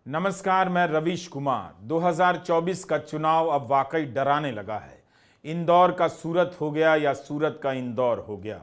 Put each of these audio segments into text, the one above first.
नमस्कार, मैं रवीश कुमार। 2024 का चुनाव अब वाकई डराने लगा है। इंदौर का सूरत हो गया या सूरत का इंदौर हो गया।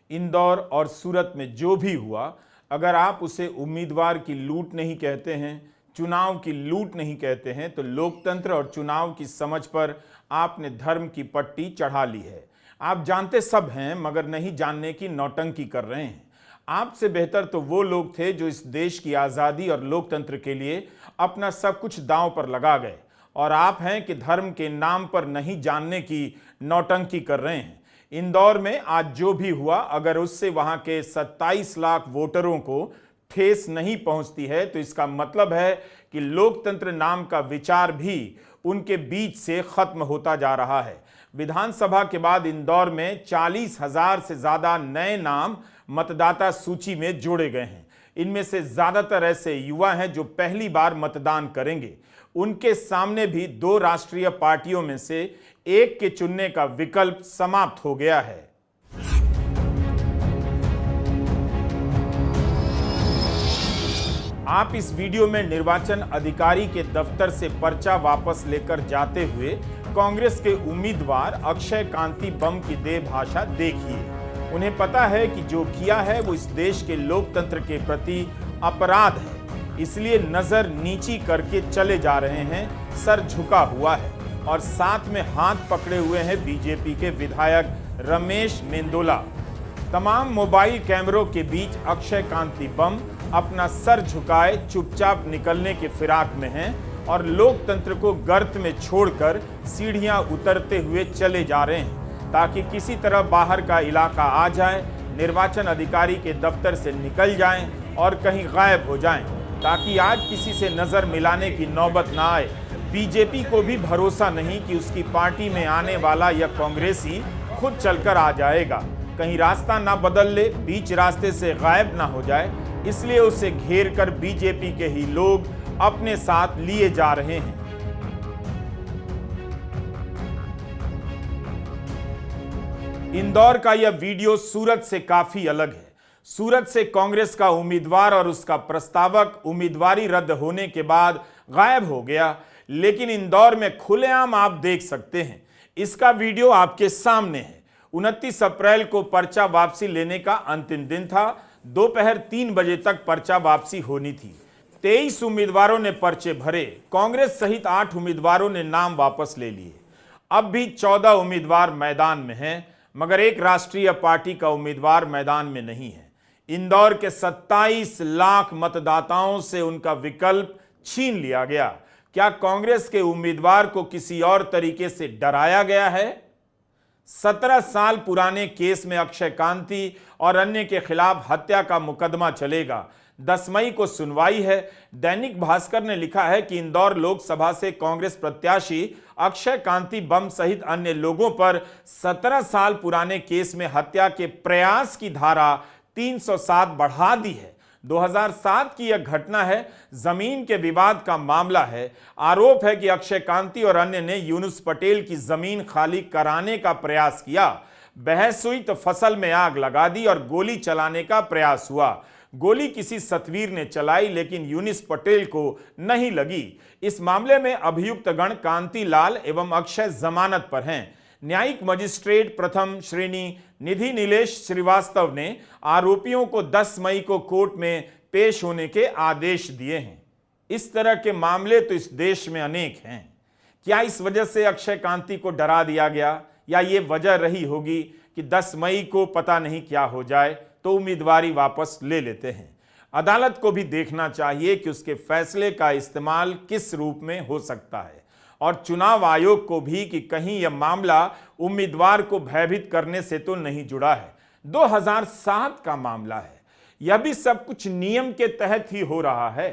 इंदौर और सूरत में जो भी हुआ, अगर आप उसे उम्मीदवार की लूट नहीं कहते हैं, चुनाव की लूट नहीं कहते हैं, तो लोकतंत्र और चुनाव की समझ पर आपने धर्म की पट्टी चढ़ा ली है। आप जानते सब हैं, मगर नहीं जानने की नौटंकी कर रहे हैं। आपसे बेहतर तो वो लोग थे जो इस देश की आज़ादी और लोकतंत्र के लिए अपना सब कुछ दांव पर लगा गए, और आप हैं कि धर्म के नाम पर नहीं जानने की नौटंकी कर रहे हैं। इंदौर में आज जो भी हुआ, अगर उससे वहां के 27 लाख वोटरों को ठेस नहीं पहुंचती है, तो इसका मतलब है कि लोकतंत्र नाम का विचार भी उनके बीच से खत्म होता जा रहा है। विधानसभा के बाद इंदौर में 40,000 से ज्यादा नए नाम मतदाता सूची में जोड़े गए हैं। इनमें से ज्यादातर ऐसे युवा हैं जो पहली बार मतदान करेंगे। उनके सामने भी दो राष्ट्रीय पार्टियों में से एक के चुनने का विकल्प समाप्त हो गया है। आप इस वीडियो में निर्वाचन अधिकारी के दफ्तर से पर्चा वापस लेकर जाते हुए कांग्रेस के उम्मीदवार अक्षय कांति बम की देह भाषा देखिए। उन्हें पता है कि जो किया है वो इस देश के लोकतंत्र के प्रति अपराध है, इसलिए नजर नीची करके चले जा रहे हैं। सर झुका हुआ है और साथ में हाथ पकड़े हुए हैं बीजेपी के विधायक रमेश मेंदोला। तमाम मोबाइल कैमरों के बीच अक्षय कांति बम अपना सर झुकाए चुपचाप निकलने के फिराक में हैं और लोकतंत्र को गर्त में छोड़कर सीढ़ियां उतरते हुए चले जा रहे हैं, ताकि किसी तरह बाहर का इलाका आ जाए, निर्वाचन अधिकारी के दफ्तर से निकल जाएं और कहीं गायब हो जाएं, ताकि आज किसी से नजर मिलाने की नौबत ना आए। बीजेपी को भी भरोसा नहीं कि उसकी पार्टी में आने वाला यह कांग्रेसी खुद चलकर आ जाएगा, कहीं रास्ता ना बदल ले, बीच रास्ते से गायब ना हो जाए, इसलिए उसे घेर कर बीजेपी के ही लोग अपने साथ लिए जा रहे हैं। इंदौर का यह वीडियो सूरत से काफी अलग है। सूरत से कांग्रेस का उम्मीदवार और उसका प्रस्तावक उम्मीदवारी रद्द होने के बाद गायब हो गया, लेकिन इंदौर में खुलेआम आप देख सकते हैं। इसका वीडियो आपके सामने है। 29 अप्रैल को पर्चा वापसी लेने का अंतिम दिन था। दोपहर 3 बजे तक पर्चा वापसी होनी थी। 23 उम्मीदवारों ने पर्चे भरे। कांग्रेस सहित 8 उम्मीदवारों ने नाम वापस ले लिए। अब भी 14 उम्मीदवार मैदान में हैं, मगर एक राष्ट्रीय पार्टी का उम्मीदवार मैदान में नहीं है। इंदौर के 27 लाख मतदाताओं से उनका विकल्प छीन लिया गया। क्या कांग्रेस के उम्मीदवार को किसी और तरीके से डराया गया है? 17 साल पुराने केस में अक्षय कांति और अन्य के खिलाफ हत्या का मुकदमा चलेगा। 10 मई को सुनवाई है। दैनिक भास्कर ने लिखा है कि इंदौर लोकसभा से कांग्रेस प्रत्याशी अक्षय कांति बम सहित अन्य लोगों पर 17 साल पुराने केस में हत्या के प्रयास की धारा 307 बढ़ा दी है। 2007 की यह घटना है। जमीन के विवाद का मामला है। आरोप है कि अक्षय कांति और अन्य ने यूनुस पटेल की जमीन खाली कराने का प्रयास किया। बहस हुई तो फसल में आग लगा दी और गोली चलाने का प्रयास हुआ। गोली किसी सतवीर ने चलाई, लेकिन यूनुस पटेल को नहीं लगी। इस मामले में अभियुक्त गण कांति लाल एवं अक्षय जमानत पर हैं। न्यायिक मजिस्ट्रेट प्रथम श्रेणी निधि नीलेश श्रीवास्तव ने आरोपियों को 10 मई को कोर्ट में पेश होने के आदेश दिए हैं। इस तरह के मामले तो इस देश में अनेक हैं। क्या इस वजह से अक्षय कांति को डरा दिया गया, या ये वजह रही होगी कि 10 मई को पता नहीं क्या हो जाए तो उम्मीदवारी वापस ले लेते हैं? अदालत को भी देखना चाहिए कि उसके फैसले का इस्तेमाल किस रूप में हो सकता है, और चुनाव आयोग को भी कि कहीं यह मामला उम्मीदवार को भयभीत करने से तो नहीं जुड़ा है। 2007 का मामला है। यह भी सब कुछ नियम के तहत ही हो रहा है।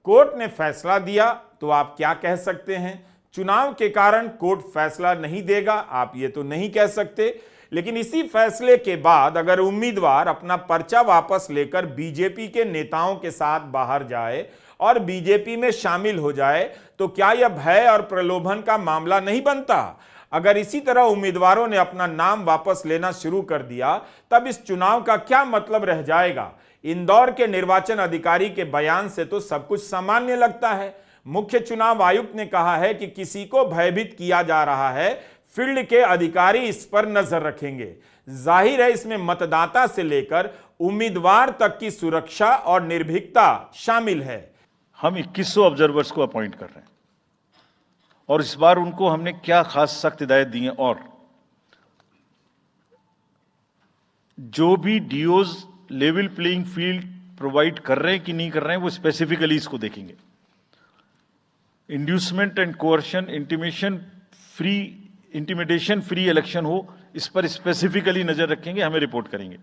कोर्ट ने फैसला दिया तो आप क्या कह सकते हैं? चुनाव के कारण कोर्ट फैसला नहीं देगा, आप ये तो नहीं कह सकते। लेकिन इसी फैसले के बाद अगर उम्मीदवार अपना पर्चा वापस लेकर बीजेपी के नेताओं के साथ बाहर जाए और बीजेपी में शामिल हो जाए, तो क्या यह भय और प्रलोभन का मामला नहीं बनता? अगर इसी तरह उम्मीदवारों ने अपना नाम वापस लेना शुरू कर दिया, तब इस चुनाव का क्या मतलब रह जाएगा? इंदौर के निर्वाचन अधिकारी के बयान से तो सब कुछ सामान्य लगता है। मुख्य चुनाव आयुक्त ने कहा है कि किसी को भयभीत किया जा रहा है, फील्ड के अधिकारी इस पर नजर रखेंगे। जाहिर है इसमें मतदाता से लेकर उम्मीदवार तक की सुरक्षा और निर्भीकता शामिल है। हम 2100 ऑब्जर्वर्स को अपॉइंट कर रहे हैं और इस बार उनको हमने क्या खास सख्त हिदायत दी है, और जो भी डीओज लेवल प्लेइंग फील्ड प्रोवाइड कर रहे हैं कि नहीं कर रहे हैं वो स्पेसिफिकली इसको देखेंगे। Inducement and coercion, intimidation free election हो, इस पर स्पेसिफिकली नजर रखेंगे, हमें रिपोर्ट करेंगे।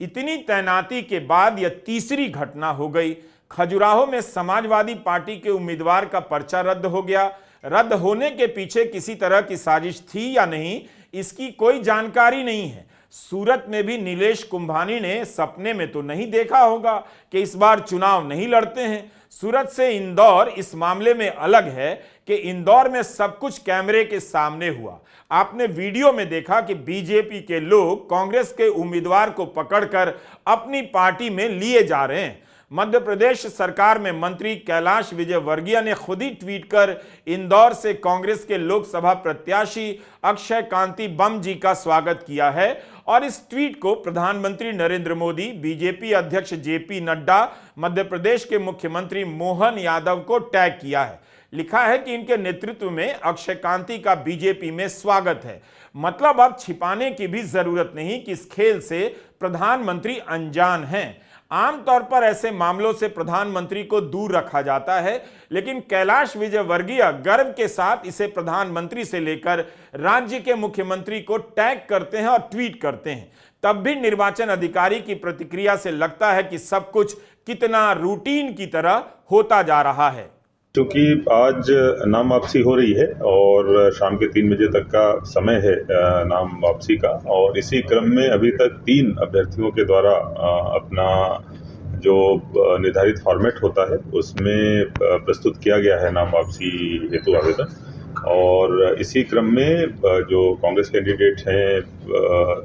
इतनी तैनाती के बाद यह तीसरी घटना हो गई। खजुराहो में समाजवादी पार्टी के उम्मीदवार का पर्चा रद्द हो गया। रद्द होने के पीछे किसी तरह की साजिश थी या नहीं, इसकी कोई जानकारी नहीं है। सूरत में भी नीलेश कुंभानी ने सपने में तो नहीं देखा होगा कि इस बार चुनाव नहीं लड़ते हैं। सूरत से इंदौर इस मामले में अलग है कि इंदौर में सब कुछ कैमरे के सामने हुआ। आपने वीडियो में देखा कि बीजेपी के लोग कांग्रेस के उम्मीदवार को पकड़कर अपनी पार्टी में लिए जा रहे हैं। मध्य प्रदेश सरकार में मंत्री कैलाश विजयवर्गीय ने खुद ही ट्वीट कर इंदौर से कांग्रेस के लोकसभा प्रत्याशी अक्षय कांति बम जी का स्वागत किया है और इस ट्वीट को प्रधानमंत्री नरेंद्र मोदी, बीजेपी अध्यक्ष जेपी नड्डा, मध्य प्रदेश के मुख्यमंत्री मोहन यादव को टैग किया है। लिखा है कि इनके नेतृत्व में अक्षय कांति का बीजेपी में स्वागत है। मतलब अब छिपाने की भी जरूरत नहीं कि इस खेल से प्रधानमंत्री अनजान हैं। आमतौर पर ऐसे मामलों से प्रधानमंत्री को दूर रखा जाता है, लेकिन कैलाश विजयवर्गीय गर्व के साथ इसे प्रधानमंत्री से लेकर राज्य के मुख्यमंत्री को टैग करते हैं और ट्वीट करते हैं। तब भी निर्वाचन अधिकारी की प्रतिक्रिया से लगता है कि सब कुछ कितना रूटीन की तरह होता जा रहा है। क्योंकि आज नाम वापसी हो रही है और शाम के 3 बजे तक का समय है नाम वापसी का, और इसी क्रम में अभी तक 3 अभ्यर्थियों के द्वारा अपना जो निर्धारित फॉर्मेट होता है उसमें प्रस्तुत किया गया है नाम वापसी हेतु आवेदन। और इसी क्रम में जो कांग्रेस कैंडिडेट हैं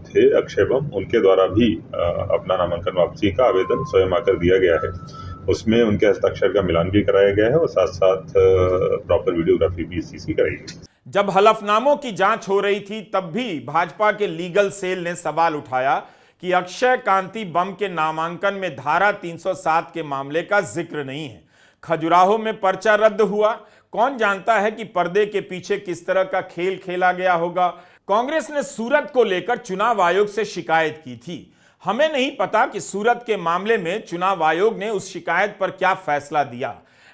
थे अक्षय बम, उनके द्वारा भी अपना नामांकन वापसी का आवेदन स्वयं आकर दिया गया है। उसमें उनके हस्ताक्षर का मिलान भी कराया गया है और साथ साथ प्रॉपर वीडियोग्राफी भी सीसी कराई गई। जब हलफनामों की जांच हो रही थी तब भी भाजपा के लीगल सेल ने सवाल उठाया कि अक्षय कांति बम के नामांकन में धारा 307 के मामले का जिक्र नहीं है। खजुराहो में पर्चा रद्द हुआ, कौन जानता है कि पर्दे के पीछे किस तरह का खेल खेला गया होगा। कांग्रेस ने सूरत को लेकर चुनाव आयोग से शिकायत की थी। हमें नहीं पता कि सूरत के मामले में चुनाव आयोग ने उस शिकायत पर क्या फैसला दिया।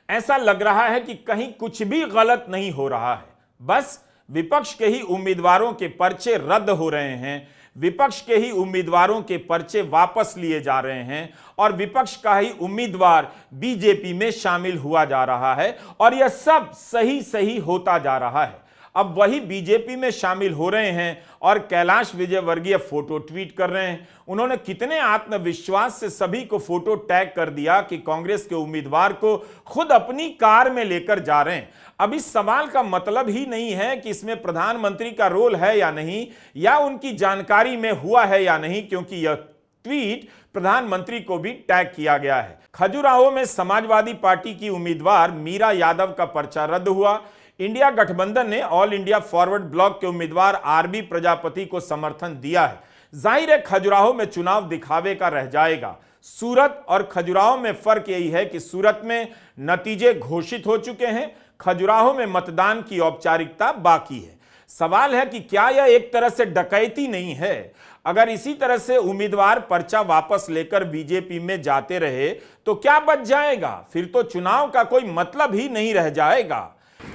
ऐसा लग रहा है कि कहीं कुछ भी गलत नहीं हो रहा है, बस विपक्ष के ही उम्मीदवारों के पर्चे रद्द हो रहे हैं, विपक्ष के ही उम्मीदवारों के पर्चे वापस लिए जा रहे हैं और विपक्ष का ही उम्मीदवार बीजेपी में शामिल हुआ जा रहा है और यह सब सही सही होता जा रहा है। अब वही बीजेपी में शामिल हो रहे हैं और कैलाश विजयवर्गीय फोटो ट्वीट कर रहे हैं। उन्होंने कितने आत्मविश्वास से सभी को फोटो टैग कर दिया कि कांग्रेस के उम्मीदवार को खुद अपनी कार में लेकर जा रहे हैं। अब इस सवाल का मतलब ही नहीं है कि इसमें प्रधानमंत्री का रोल है या नहीं, या उनकी जानकारी में हुआ है या नहीं, क्योंकि यह ट्वीट प्रधानमंत्री को भी टैग किया गया है। खजुराहो में समाजवादी पार्टी की उम्मीदवार मीरा यादव का पर्चा रद्द हुआ। इंडिया गठबंधन ने ऑल इंडिया फॉरवर्ड ब्लॉक के उम्मीदवार आरबी प्रजापति को समर्थन दिया है। जाहिर है खजुराहो में चुनाव दिखावे का रह जाएगा। सूरत और खजुराहो में फर्क यही है कि सूरत में नतीजे घोषित हो चुके हैं, खजुराहो में मतदान की औपचारिकता बाकी है। सवाल है कि क्या यह एक तरह से डकैती नहीं है? अगर इसी तरह से उम्मीदवार पर्चा वापस लेकर बीजेपी में जाते रहे तो क्या बच जाएगा? फिर तो चुनाव का कोई मतलब ही नहीं रह जाएगा।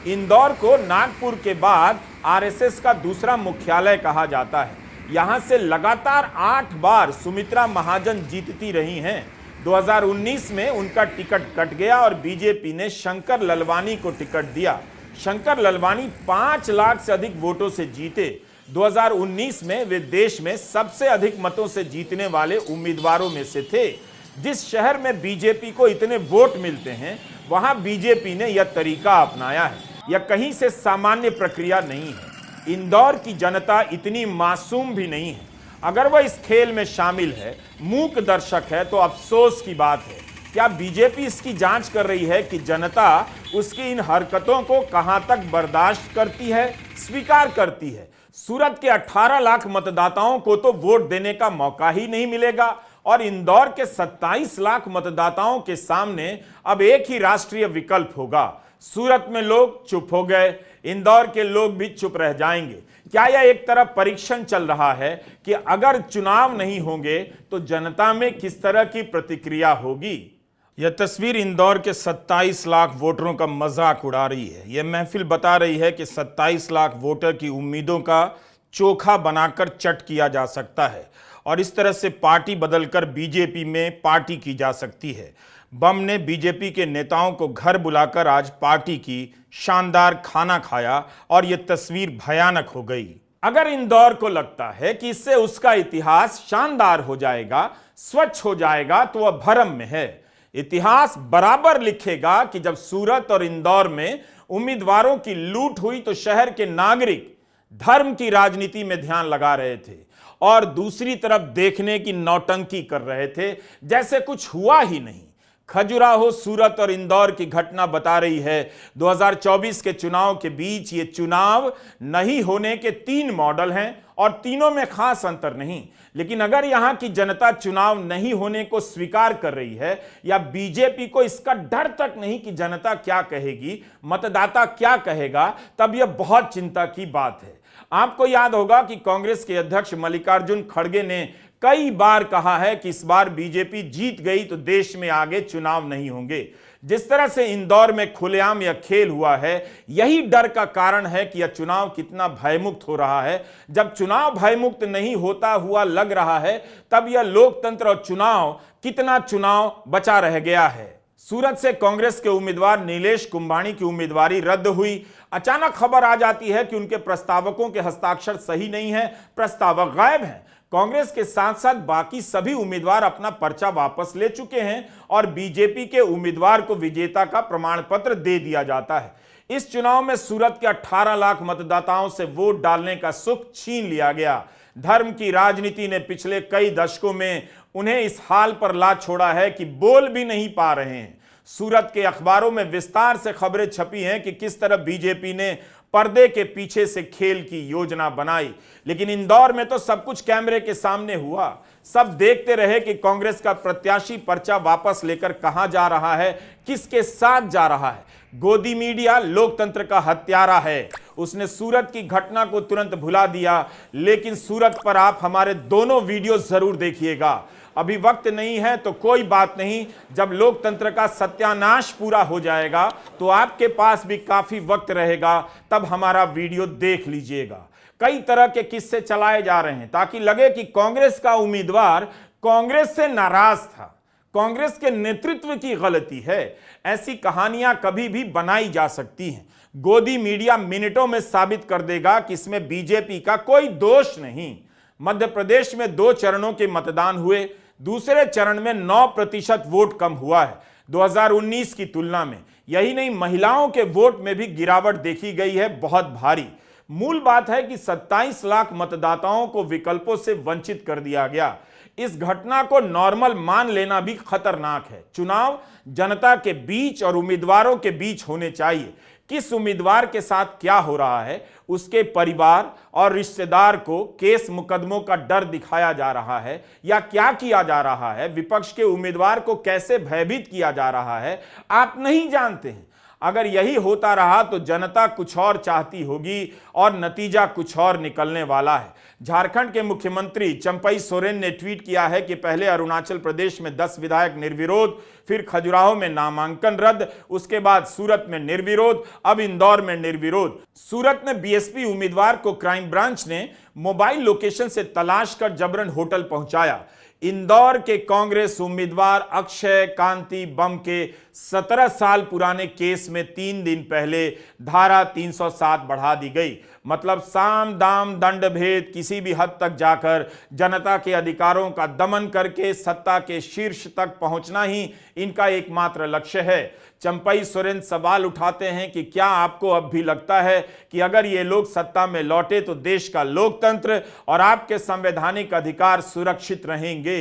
इंदौर को नागपुर के बाद आरएसएस का दूसरा मुख्यालय कहा जाता है। यहां से लगातार 8 बार सुमित्रा महाजन जीतती रही हैं। 2019 में उनका टिकट कट गया और बीजेपी ने शंकर ललवानी को टिकट दिया। शंकर ललवानी 5 लाख से अधिक वोटों से जीते। 2019 में वे देश में सबसे अधिक मतों से जीतने वाले उम्मीदवारों में से थे। जिस शहर में बीजेपी को इतने वोट मिलते हैं वहां बीजेपी ने यह तरीका अपनाया है। यह कहीं से सामान्य प्रक्रिया नहीं है। इंदौर की जनता इतनी मासूम भी नहीं है। अगर वह इस खेल में शामिल है, मूक दर्शक है, तो अफसोस की बात है। क्या बीजेपी इसकी जांच कर रही है कि जनता उसकी इन हरकतों को कहां तक बर्दाश्त करती है, स्वीकार करती है? सूरत के 18 लाख मतदाताओं को तो वोट देने का मौका ही नहीं मिलेगा और इंदौर के 27 लाख मतदाताओं के सामने अब एक ही राष्ट्रीय विकल्प होगा। सूरत में लोग चुप हो गए, इंदौर के लोग भी चुप रह जाएंगे। क्या यह एक तरफ परीक्षण चल रहा है कि अगर चुनाव नहीं होंगे तो जनता में किस तरह की प्रतिक्रिया होगी? यह तस्वीर इंदौर के 27 लाख वोटरों का मजाक उड़ा रही है। यह महफिल बता रही है कि 27 लाख वोटर की उम्मीदों का चोखा बनाकर चट किया जा सकता है और इस तरह से पार्टी बदलकर बीजेपी में पार्टी की जा सकती है। बम ने बीजेपी के नेताओं को घर बुलाकर आज पार्टी की शानदार खाना खाया और यह तस्वीर भयानक हो गई। अगर इंदौर को लगता है कि इससे उसका इतिहास शानदार हो जाएगा, स्वच्छ हो जाएगा, तो वह भ्रम में है। इतिहास बराबर लिखेगा कि जब सूरत और इंदौर में उम्मीदवारों की लूट हुई तो शहर के नागरिक धर्म की राजनीति में ध्यान लगा रहे थे और दूसरी तरफ देखने की नौटंकी कर रहे थे जैसे कुछ हुआ ही नहीं। खजुराहो, सूरत और इंदौर की घटना बता रही है 2024 के चुनाव के बीच ये चुनाव नहीं होने के 3 मॉडल हैं और तीनों में खास अंतर नहीं। लेकिन अगर यहां की जनता चुनाव नहीं होने को स्वीकार कर रही है या बीजेपी को इसका डर तक नहीं कि जनता क्या कहेगी, मतदाता क्या कहेगा, तब यह बहुत चिंता की बात है। आपको याद होगा कि कांग्रेस के अध्यक्ष मल्लिकार्जुन खड़गे ने कई बार कहा है कि इस बार बीजेपी जीत गई तो देश में आगे चुनाव नहीं होंगे। जिस तरह से इंदौर में खुलेआम यह खेल हुआ है, यही डर का कारण है कि यह चुनाव कितना भयमुक्त हो रहा है। जब चुनाव भयमुक्त नहीं होता हुआ लग रहा है, तब यह लोकतंत्र और चुनाव कितना चुनाव बचा रह गया है। सूरत से कांग्रेस के उम्मीदवार नीलेश कुंभानी की उम्मीदवारी रद्द हुई। अचानक खबर आ जाती है कि उनके प्रस्तावकों के हस्ताक्षर सही नहीं है, प्रस्तावक गायब हैं। कांग्रेस के साथ साथ बाकी सभी उम्मीदवार अपना पर्चा वापस ले चुके हैं और बीजेपी के उम्मीदवार को विजेता का प्रमाण पत्र दे दिया जाता है। इस चुनाव में सूरत के 18 लाख मतदाताओं से वोट डालने का सुख छीन लिया गया। धर्म की राजनीति ने पिछले कई दशकों में उन्हें इस हाल पर ला छोड़ा है कि बोल भी नहीं पा रहे हैं। सूरत के अखबारों में विस्तार से खबरें छपी हैं कि किस तरह बीजेपी ने पर्दे के पीछे से खेल की योजना बनाई, लेकिन इंदौर में तो सब कुछ कैमरे के सामने हुआ। सब देखते रहे कि कांग्रेस का प्रत्याशी पर्चा वापस लेकर कहां जा रहा है, किसके साथ जा रहा है। गोदी मीडिया लोकतंत्र का हत्यारा है। उसने सूरत की घटना को तुरंत भुला दिया, लेकिन सूरत पर आप हमारे दोनों वीडियो जरूर देखिएगा। अभी वक्त नहीं है तो कोई बात नहीं, जब लोकतंत्र का सत्यानाश पूरा हो जाएगा तो आपके पास भी काफी वक्त रहेगा, तब हमारा वीडियो देख लीजिएगा। कई तरह के किस्से चलाए जा रहे हैं ताकि लगे कि कांग्रेस का उम्मीदवार कांग्रेस से नाराज था, कांग्रेस के नेतृत्व की गलती है। ऐसी कहानियां कभी भी बनाई जा सकती हैं। गोदी मीडिया मिनटों में साबित कर देगा कि इसमें बीजेपी का कोई दोष नहीं। मध्य प्रदेश में 2 चरणों के मतदान हुए, दूसरे चरण में 9% वोट कम हुआ है 2019 की तुलना में। यही नहीं, महिलाओं के वोट में भी गिरावट देखी गई है, बहुत भारी। मूल बात है कि 27 लाख मतदाताओं को विकल्पों से वंचित कर दिया गया। इस घटना को नॉर्मल मान लेना भी खतरनाक है। चुनाव जनता के बीच और उम्मीदवारों के बीच होने चाहिए। किस उम्मीदवार के साथ क्या हो रहा है, उसके परिवार और रिश्तेदार को केस मुकदमों का डर दिखाया जा रहा है या क्या किया जा रहा है, विपक्ष के उम्मीदवार को कैसे भयभीत किया जा रहा है, आप नहीं जानते हैं। अगर यही होता रहा तो जनता कुछ और चाहती होगी और नतीजा कुछ और निकलने वाला है। झारखंड के मुख्यमंत्री चंपई सोरेन ने ट्वीट किया है कि पहले अरुणाचल प्रदेश में 10 विधायक निर्विरोध, फिर खजुराहो में नामांकन रद्द, उसके बाद सूरत में निर्विरोध, अब इंदौर में निर्विरोध। सूरत में बीएसपी उम्मीदवार को क्राइम ब्रांच ने मोबाइल लोकेशन से तलाश कर जबरन होटल पहुंचाया। इंदौर के कांग्रेस उम्मीदवार अक्षय कांति बम के 17 साल पुराने केस में 3 दिन पहले धारा 307 बढ़ा दी गई। मतलब साम दाम दंड भेद किसी भी हद तक जाकर जनता के अधिकारों का दमन करके सत्ता के शीर्ष तक पहुंचना ही इनका एकमात्र लक्ष्य है। चंपई सोरेन सवाल उठाते हैं कि क्या आपको अब भी लगता है कि अगर ये लोग सत्ता में लौटे तो देश का लोकतंत्र और आपके संवैधानिक अधिकार सुरक्षित रहेंगे?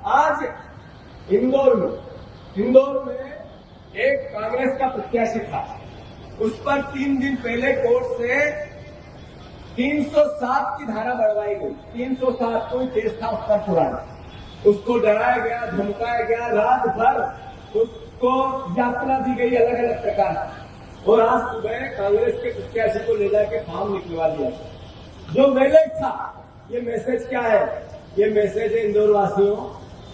आज इंदौर में एक कांग्रेस का प्रत्याशी था, उस पर 3 दिन पहले कोर्ट से 307 की धारा बढ़वाई गई। 307 कोई केस था उसका पुराना, उसको डराया गया, धमकाया गया, रात भर उसको यातना दी गई अलग अलग प्रकार की। और आज सुबह कांग्रेस के प्रत्याशी को ले जाके फॉर्म निकलवा दिया। जो मैसेज था, ये मैसेज क्या है? ये मैसेज है इंदौर वासियों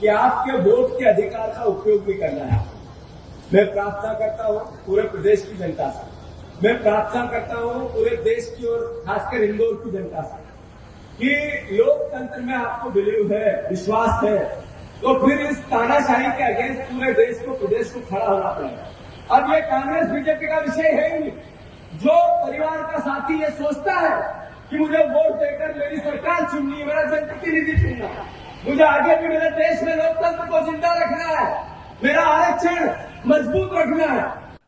कि आपके वोट के अधिकार का उपयोग भी करना है। मैं प्रार्थना करता हूं पूरे प्रदेश की जनता से, मैं प्रार्थना करता हूं पूरे देश की और खासकर इंदौर की जनता से कि लोकतंत्र में आपको बिलीव है, विश्वास है, तो फिर इस तानाशाही के अगेंस्ट पूरे देश को, प्रदेश को खड़ा होना पड़ेगा। अब ये कांग्रेस बीजेपी का विषय है ही नहीं। जो परिवार का साथी ये सोचता है कि मुझे वोट देकर मेरी सरकार चुननी है, मेरा जनप्रतिनिधि चुनना है, मुझे आगे भी मेरे देश में लोकतंत्र को जिंदा रखना है, मेरा आरक्षण मजबूत रखना है।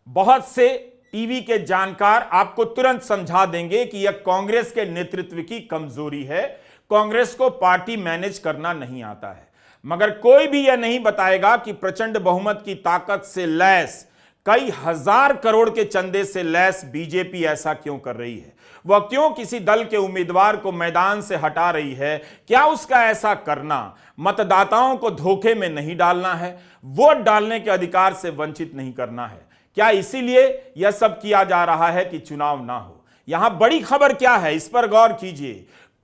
बहुत से टीवी के जानकार आपको तुरंत समझा देंगे कि यह कांग्रेस के नेतृत्व की कमजोरी है, कांग्रेस को पार्टी मैनेज करना नहीं आता है। मगर कोई भी यह नहीं बताएगा कि प्रचंड बहुमत की ताकत से लैस, कई हजार करोड़ के चंदे से लैस बीजेपी ऐसा क्यों कर रही है? वह क्यों किसी दल के उम्मीदवार को मैदान से हटा रही है? क्या उसका ऐसा करना मतदाताओं को धोखे में नहीं डालना है, वोट डालने के अधिकार से वंचित नहीं करना है? क्या इसीलिए यह सब किया जा रहा है कि चुनाव ना हो? यहां बड़ी खबर क्या है, इस पर गौर कीजिए।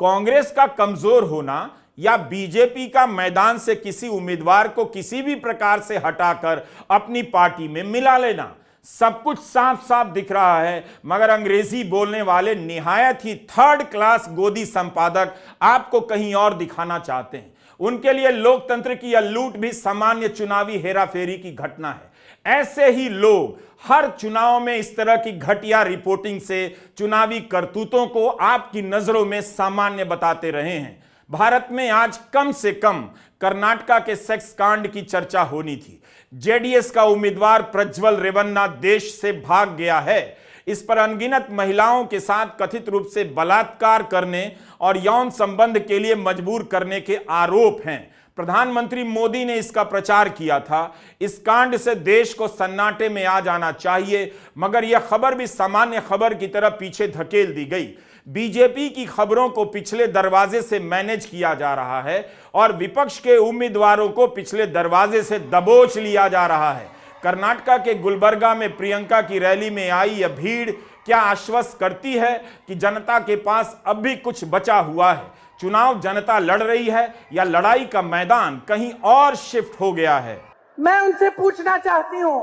कांग्रेस का कमजोर होना या बीजेपी का मैदान से किसी उम्मीदवार को किसी भी प्रकार से हटाकर अपनी पार्टी में मिला लेना, सब कुछ साफ साफ दिख रहा है। मगर अंग्रेजी बोलने वाले निहायत ही थर्ड क्लास गोदी संपादक आपको कहीं और दिखाना चाहते हैं। उनके लिए लोकतंत्र की यह लूट भी सामान्य चुनावी हेराफेरी की घटना है। ऐसे ही लोग हर चुनाव में इस तरह की घटिया रिपोर्टिंग से चुनावी करतूतों को आपकी नजरों में सामान्य बताते रहे हैं। भारत में आज कम से कम कर्नाटका के सेक्स कांड की चर्चा होनी थी। जेडीएस का उम्मीदवार प्रज्वल रेवन्ना देश से भाग गया है। इस पर अनगिनत महिलाओं के साथ कथित रूप से बलात्कार करने और यौन संबंध के लिए मजबूर करने के आरोप हैं। प्रधानमंत्री मोदी ने इसका प्रचार किया था। इस कांड से देश को सन्नाटे में आ जाना चाहिए, मगर यह खबर भी सामान्य खबर की तरह पीछे धकेल दी गई। बीजेपी की खबरों को पिछले दरवाजे से मैनेज किया जा रहा है और विपक्ष के उम्मीदवारों को पिछले दरवाजे से दबोच लिया जा रहा है। कर्नाटका के गुलबर्गा में प्रियंका की रैली में आई यह भीड़ क्या आश्वस्त करती है कि जनता के पास अब भी कुछ बचा हुआ है? चुनाव जनता लड़ रही है या लड़ाई का मैदान कहीं और शिफ्ट हो गया है? मैं उनसे पूछना चाहती हूं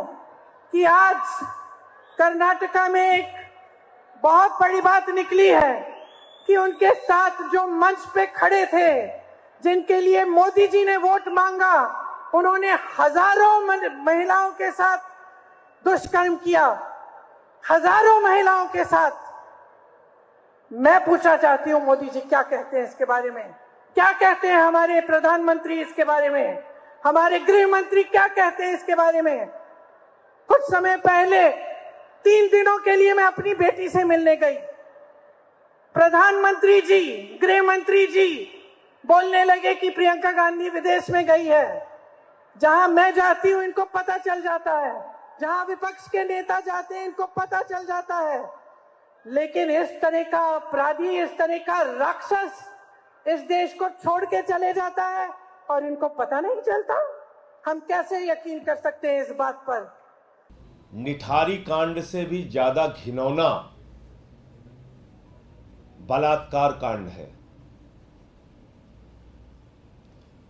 कि आज कर्नाटका में एक बहुत बड़ी बात निकली है कि उनके साथ जो मंच पे खड़े थे, जिनके लिए मोदी जी ने वोट मांगा, उन्होंने हजारों महिलाओं के साथ दुष्कर्म किया, हजारों महिलाओं के साथ। मैं पूछना चाहती हूं मोदी जी क्या कहते हैं इसके बारे में? क्या कहते हैं हमारे प्रधानमंत्री इसके बारे में? हमारे गृह मंत्री क्या कहते हैं इसके बारे में? कुछ समय पहले 3 दिनों के लिए मैं अपनी बेटी से मिलने गई। प्रधानमंत्री जी, गृह मंत्री जी बोलने लगे कि प्रियंका गांधी विदेश में गई है। जहां मैं जाती हूं इनको पता चल जाता है, जहां विपक्ष के नेता जाते हैं इनको पता चल जाता है। लेकिन इस तरह का अपराधी, इस तरह का राक्षस इस देश को छोड़ के चले जाता है और इनको पता नहीं चलता। हम कैसे यकीन कर सकते हैं इस बात पर? निठारी कांड से भी ज्यादा घिनौना बलात्कार कांड है।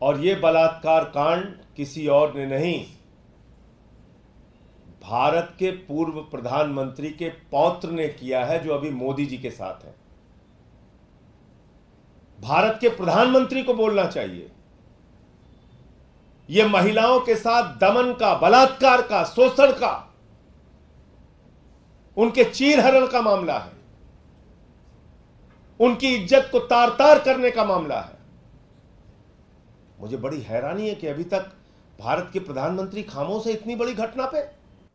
और यह बलात्कार कांड किसी और ने नहीं, भारत के पूर्व प्रधानमंत्री के पौत्र ने किया है, जो अभी मोदी जी के साथ है। भारत के प्रधानमंत्री को बोलना चाहिए। ये महिलाओं के साथ दमन का, बलात्कार का, शोषण का, उनके चीरहरण का मामला है, उनकी इज्जत को तार तार करने का मामला है। मुझे बड़ी हैरानी है कि अभी तक भारत के प्रधानमंत्री खामोश है इतनी बड़ी घटना पे।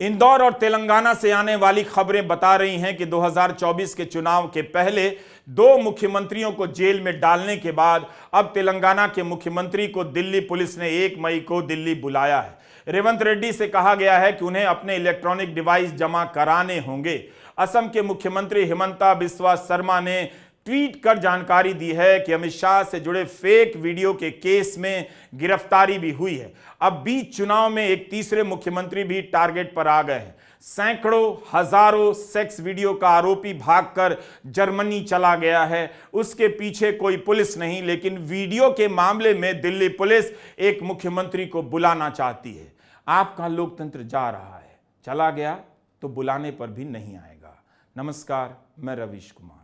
इंदौर और तेलंगाना से आने वाली खबरें बता रही हैं कि 2024 के चुनाव के पहले 2 मुख्यमंत्रियों को जेल में डालने के बाद अब तेलंगाना के मुख्यमंत्री को दिल्ली पुलिस ने 1 मई को दिल्ली बुलाया है। रेवंत रेड्डी से कहा गया है कि उन्हें अपने इलेक्ट्रॉनिक डिवाइस जमा कराने होंगे। असम के मुख्यमंत्री हिमंता बिस्वा शर्मा ने ट्वीट कर जानकारी दी है कि अमित शाह से जुड़े फेक वीडियो के केस में गिरफ्तारी भी हुई है। अब बीच चुनाव में एक तीसरे मुख्यमंत्री भी टारगेट पर आ गए हैं। सैकड़ों हजारों सेक्स वीडियो का आरोपी भागकर जर्मनी चला गया है। उसके पीछे कोई पुलिस नहीं, लेकिन वीडियो के मामले में दिल्ली पुलिस एक मुख्यमंत्री को बुलाना चाहती है। आपका लोकतंत्र जा रहा है, चला गया तो बुलाने पर भी नहीं आएगा। नमस्कार, मैं रवीश कुमार।